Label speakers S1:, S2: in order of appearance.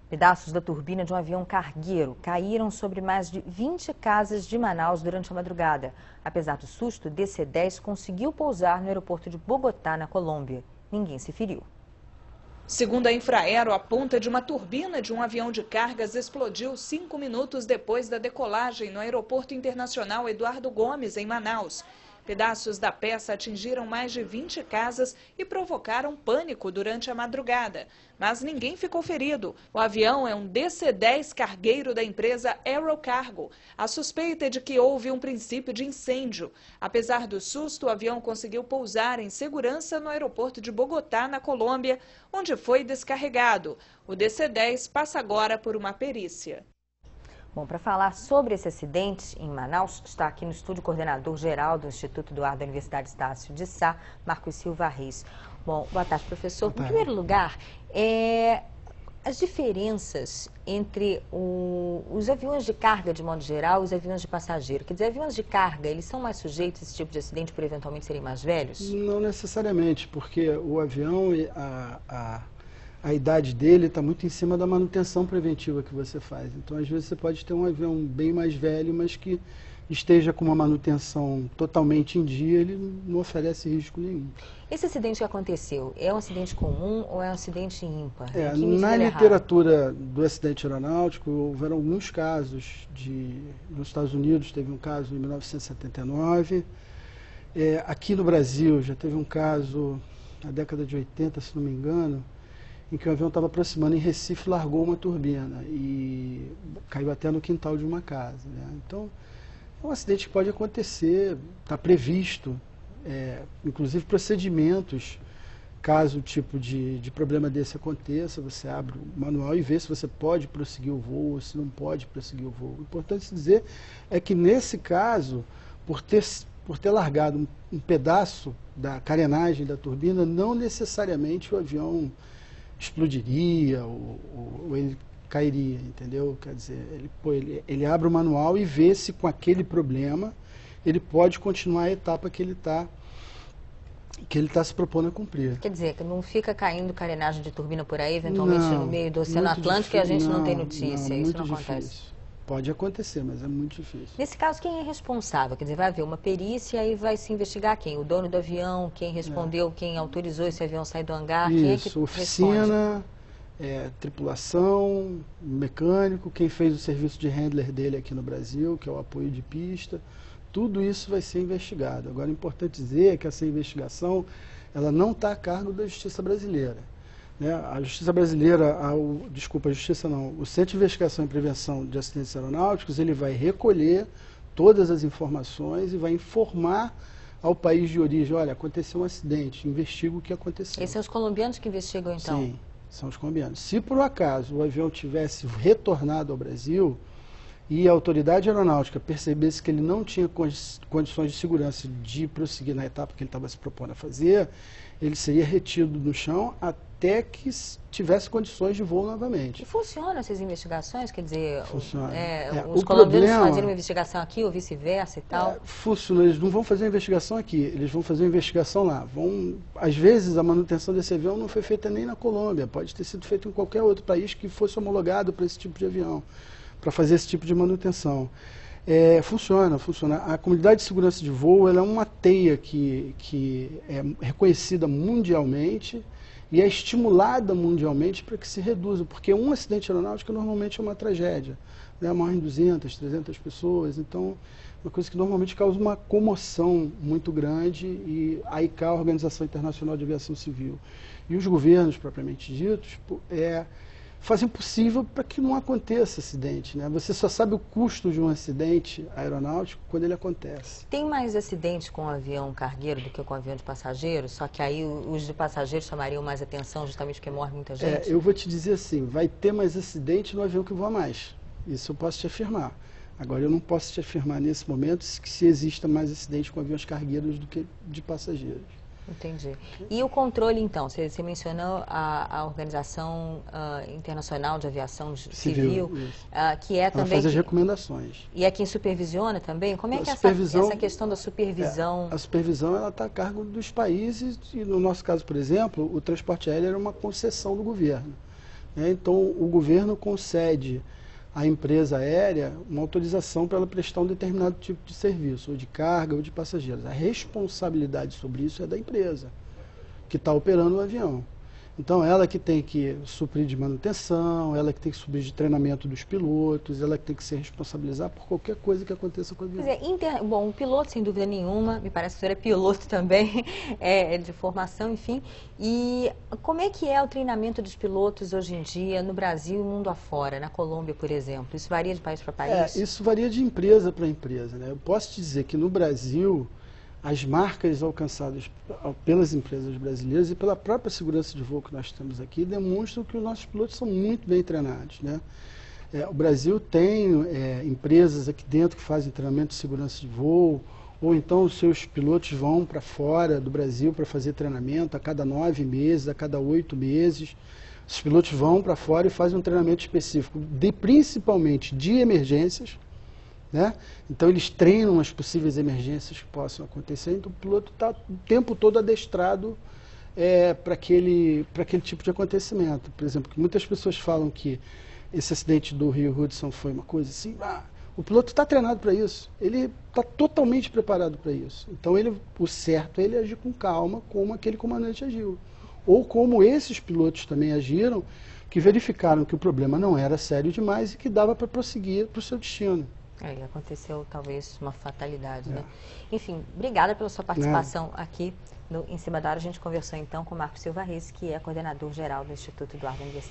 S1: Pedaços da turbina de um avião cargueiro caíram sobre mais de 20 casas de Manaus durante a madrugada. Apesar do susto, o DC-10 conseguiu pousar no aeroporto de Bogotá, na Colômbia. Ninguém se feriu.
S2: Segundo a Infraero, a ponta de uma turbina de um avião de cargas explodiu 5 minutos depois da decolagem no Aeroporto Internacional Eduardo Gomes, em Manaus. Pedaços da peça atingiram mais de 20 casas e provocaram pânico durante a madrugada. Mas ninguém ficou ferido. O avião é um DC-10 cargueiro da empresa Aerocargo. A suspeita é de que houve um princípio de incêndio. Apesar do susto, o avião conseguiu pousar em segurança no aeroporto de Bogotá, na Colômbia, onde foi descarregado. O DC-10 passa agora por uma perícia.
S1: Bom, para falar sobre esse acidente em Manaus, está aqui no estúdio o coordenador-geral do Instituto do Ar da Universidade Estácio de Sá, Marcos Silva Reis. Bom, boa tarde, professor. Em primeiro lugar, as diferenças entre os aviões de carga, de modo geral, e os aviões de passageiro. Quer dizer, aviões de carga, eles são mais sujeitos a esse tipo de acidente por eventualmente serem mais velhos?
S3: Não necessariamente, porque o avião, a idade dele está muito em cima da manutenção preventiva que você faz. Então, às vezes, você pode ter um avião bem mais velho, mas que esteja com uma manutenção totalmente em dia, ele não oferece risco nenhum.
S1: Esse acidente que aconteceu, é um acidente comum ou é um acidente ímpar?
S3: Na literatura do acidente aeronáutico, houveram alguns casos. Nos Estados Unidos teve um caso em 1979. Aqui no Brasil já teve um caso na década de 80, se não me engano, em que o avião estava aproximando em Recife, largou uma turbina e caiu até no quintal de uma casa, né? Então, é um acidente que pode acontecer, está previsto, inclusive procedimentos, caso o tipo de problema desse aconteça, você abre o manual e vê se você pode prosseguir o voo ou se não pode prosseguir o voo. O importante dizer é que, nesse caso, por ter largado um pedaço da carenagem da turbina, não necessariamente o avião explodiria ou ele cairia, entendeu? Quer dizer, ele abre o manual e vê se com aquele problema ele pode continuar a etapa que ele está se propondo a cumprir.
S1: Quer dizer, que não fica caindo carenagem de turbina por aí, eventualmente no meio do Oceano Atlântico, e a gente não tem notícia, isso não acontece.
S3: Pode acontecer, mas é muito difícil.
S1: Nesse caso, quem é responsável? Quer dizer, vai haver uma perícia e vai se investigar quem? O dono do avião, quem respondeu, quem autorizou esse avião sair do hangar?
S3: Isso,
S1: quem é que
S3: oficina, tripulação, mecânico, quem fez o serviço de handler dele aqui no Brasil, que é o apoio de pista. Tudo isso vai ser investigado. Agora, é importante dizer que essa investigação ela não está a cargo da Justiça Brasileira. A Justiça Brasileira, o Centro de Investigação e Prevenção de Acidentes Aeronáuticos, ele vai recolher todas as informações e vai informar ao país de origem: olha, aconteceu um acidente, investiga o que aconteceu.
S1: Esses são os colombianos que investigam, então?
S3: Sim, são os colombianos. Se por acaso o avião tivesse retornado ao Brasil e a autoridade aeronáutica percebesse que ele não tinha condições de segurança de prosseguir na etapa que ele estava se propondo a fazer, ele seria retido no chão até que tivesse condições de voo novamente.
S1: E funcionam essas investigações? Quer dizer,
S3: os
S1: colombianos fazem uma investigação aqui ou vice-versa e tal?
S3: Funciona, eles não vão fazer uma investigação aqui, eles vão fazer uma investigação lá. Às vezes a manutenção desse avião não foi feita nem na Colômbia, pode ter sido feita em qualquer outro país que fosse homologado para esse tipo de avião, para fazer esse tipo de manutenção. Funciona. A comunidade de segurança de voo ela é uma teia que é reconhecida mundialmente e é estimulada mundialmente para que se reduza, porque um acidente aeronáutico normalmente é uma tragédia, né? Morrem 200, 300 pessoas, então uma coisa que normalmente causa uma comoção muito grande, e a ICAO, a Organização Internacional de Aviação Civil, e os governos propriamente ditos, fazem o possível para que não aconteça acidente, né? Você só sabe o custo de um acidente aeronáutico quando ele acontece.
S1: Tem mais acidentes com o avião cargueiro do que com o avião de passageiros? Só que aí os de passageiros chamariam mais atenção justamente porque morre muita gente?
S3: Eu vou te dizer assim, vai ter mais acidente no avião que voa mais. Isso eu posso te afirmar. Agora, eu não posso te afirmar nesse momento se exista mais acidente com aviões cargueiros do que de passageiros.
S1: Entendi. E o controle, então? Você mencionou a Organização Internacional de Aviação Civil, que é também...
S3: Ela faz as recomendações.
S1: E é quem supervisiona também? Como é que é essa questão da supervisão?
S3: A supervisão está a cargo dos países, e no nosso caso, por exemplo, o transporte aéreo era uma concessão do governo. né? Então, o governo concede à empresa aérea uma autorização para ela prestar um determinado tipo de serviço, ou de carga ou de passageiros. A responsabilidade sobre isso é da empresa que está operando o avião. Então, ela que tem que suprir de manutenção, ela que tem que suprir de treinamento dos pilotos, ela que tem que se responsabilizar por qualquer coisa que aconteça com o avião.
S1: Bom, o piloto, sem dúvida nenhuma, me parece que o senhor é piloto também, de formação, enfim. E como é que é o treinamento dos pilotos hoje em dia no Brasil e mundo afora, na Colômbia, por exemplo? Isso varia de país para país?
S3: Isso varia de empresa para empresa, né? Eu posso te dizer que no Brasil, as marcas alcançadas pelas empresas brasileiras e pela própria segurança de voo que nós temos aqui demonstram que os nossos pilotos são muito bem treinados, né? O Brasil tem empresas aqui dentro que fazem treinamento de segurança de voo, ou então os seus pilotos vão para fora do Brasil para fazer treinamento a cada 9 meses, a cada 8 meses. Os pilotos vão para fora e fazem um treinamento específico, principalmente de emergências, né? Então eles treinam as possíveis emergências que possam acontecer, então o piloto está o tempo todo adestrado para aquele tipo de acontecimento. Por exemplo, que muitas pessoas falam que esse acidente do Rio Hudson foi uma coisa assim, o piloto está treinado para isso, ele está totalmente preparado para isso. Então o certo é ele agir com calma, como aquele comandante agiu. Ou como esses pilotos também agiram, que verificaram que o problema não era sério demais e que dava para prosseguir para o seu destino.
S1: E aconteceu talvez uma fatalidade, né? Enfim, obrigada pela sua participação aqui no Em Cima da Hora. A gente conversou então com o Marco Silva Reis, que é coordenador geral do Instituto Eduardo Universitário.